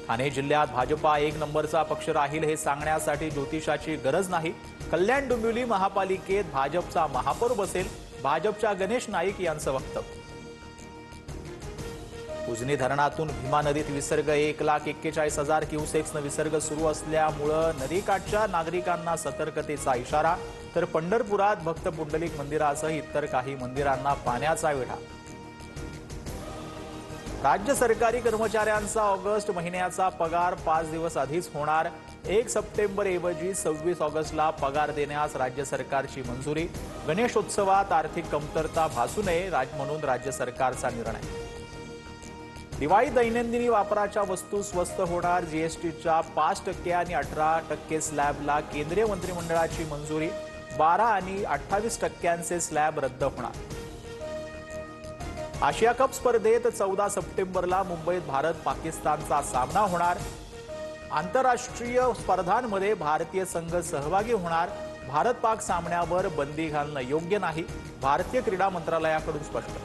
ठाणे जिल्ह्यात भाजपा एक नंबरचा पक्ष राहील हे सांगण्यासाठी ज्योतिषाची गरज नाही. कल्याण डोंबिवली महापालिकेत भाजपचा महापौर बसेल, भाजपच्या गणेश नाईक यांचं वक्तव्य. उजनी धरणातून भीमा नदीत विसर्ग 1,41,000 क्युसेक्सनं विसर्ग सुरू असल्यामुळे नदीकाठच्या नागरिकांना सतर्कतेचा इशारा. तर पंढरपुरात भक्त पुंडलिक मंदिरासह इतर काही मंदिरांना पाण्याचा वेढा. राज्य सरकारी कर्मचाऱ्यांचा ऑगस्ट महिन्याचा पगार 5 दिवस आधीच होणार. 1 सप्टेंबरऐवजी 26 ऑगस्टला पगार देण्यास राज्य सरकारची मंजुरी. गणेशोत्सवात आर्थिक कमतरता भासू नये म्हणून राज्य सरकारचा निर्णय. दिवाळी दैनंदिनी वापराच्या वस्तू स्वस्त होणार. जीएसटीच्या 5% आणि 18% स्लॅबला केंद्रीय मंत्रिमंडळाची मंजुरी. 12 आणि 28% स्लॅब रद्द होणार. आशिया कप स्पर्धेत 14 सप्टेंबरला मुंबईत भारत पाकिस्तानचा सामना होणार. आंतरराष्ट्रीय स्पर्धांमध्ये भारतीय संघ सहभागी होणार. भारत पाक सामन्यावर बंदी घालणं योग्य नाही, भारतीय क्रीडा मंत्रालयाकडून स्पष्ट.